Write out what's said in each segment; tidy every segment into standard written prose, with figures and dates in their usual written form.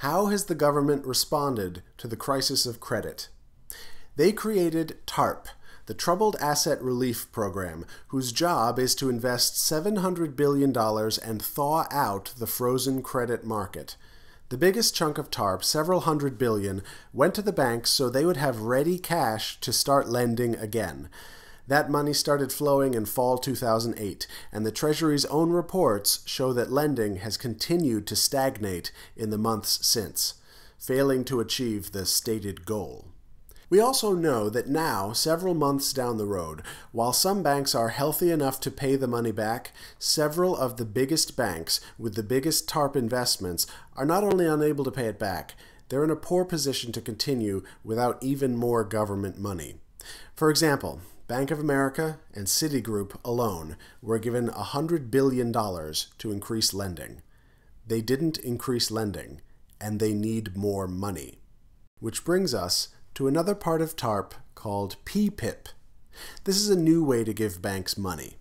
How has the government responded to the crisis of credit? They created TARP, the Troubled Asset Relief Program, whose job is to invest $700 billion and thaw out the frozen credit market. The biggest chunk of TARP, several hundred billion, went to the banks so they would have ready cash to start lending again. That money started flowing in fall 2008, and the Treasury's own reports show that lending has continued to stagnate in the months since, failing to achieve the stated goal. We also know that now, several months down the road, while some banks are healthy enough to pay the money back, several of the biggest banks with the biggest TARP investments are not only unable to pay it back, they're in a poor position to continue without even more government money. For example, Bank of America and Citigroup alone were given $100 billion to increase lending. They didn't increase lending, and they need more money. Which brings us to another part of TARP called PPIP. This is a new way to give banks money.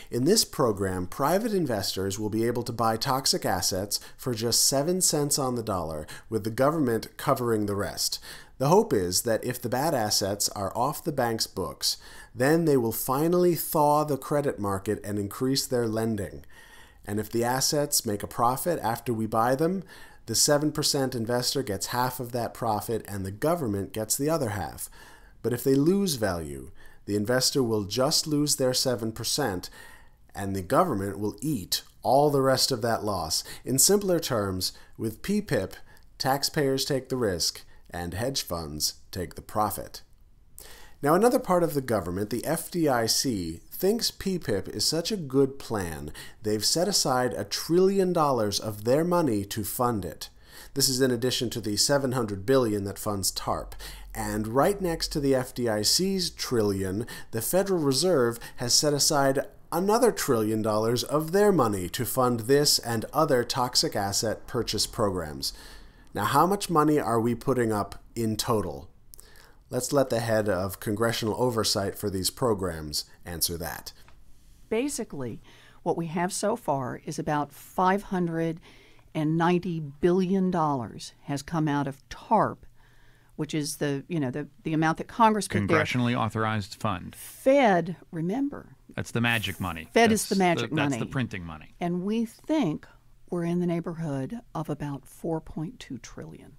In this program, private investors will be able to buy toxic assets for just 7 cents on the dollar, with the government covering the rest. The hope is that if the bad assets are off the bank's books, then they will finally thaw the credit market and increase their lending. And if the assets make a profit after we buy them, the 7% investor gets half of that profit and the government gets the other half. But if they lose value, the investor will just lose their 7% and the government will eat all the rest of that loss. In simpler terms, with PPIP, taxpayers take the risk and hedge funds take the profit. Now, another part of the government, the FDIC, thinks PPIP is such a good plan, they've set aside $1 trillion of their money to fund it. This is in addition to the $700 billion that funds TARP. And right next to the FDIC's trillion, the Federal Reserve has set aside another $1 trillion of their money to fund this and other toxic asset purchase programs. Now, how much money are we putting up in total? Let's let the head of congressional oversight for these programs answer that. Basically, what we have so far is about $590 billion has come out of TARP, which is the amount that Congress put there. Congressionally authorized fund. Fed, remember. That's the magic money. Fed is the magic money. That's the printing money. And we think we're in the neighborhood of about $4.2 trillion.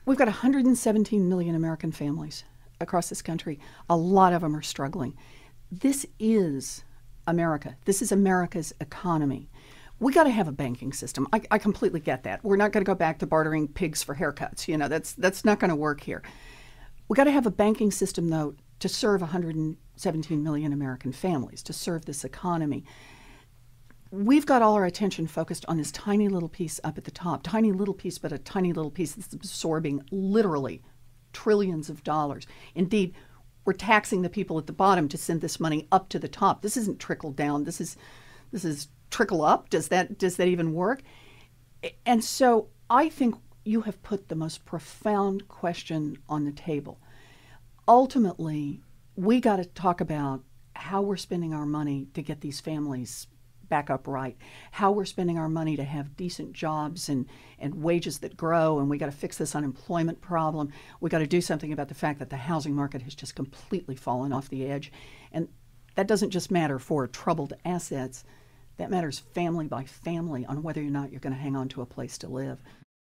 We've got 117 million American families across this country. A lot of them are struggling. This is America. This is America's economy. We got to have a banking system. I completely get that. We're not going to go back to bartering pigs for haircuts. You know, that's not going to work here. We got to have a banking system, though, to serve 117 million American families, to serve this economy. We've got all our attention focused on this tiny little piece up at the top. Tiny little piece, but a tiny little piece that's absorbing literally trillions of dollars. Indeed, we're taxing the people at the bottom to send this money up to the top. This isn't trickle down. This is trickle up. Does that even work? And so I think you have put the most profound question on the table. Ultimately, we got to talk about how we're spending our money to get these families back upright, how we're spending our money to have decent jobs and wages that grow, and we got to fix this unemployment problem. We got to do something about the fact that the housing market has just completely fallen off the edge. And that doesn't just matter for troubled assets. That matters family by family on whether or not you're going to hang on to a place to live.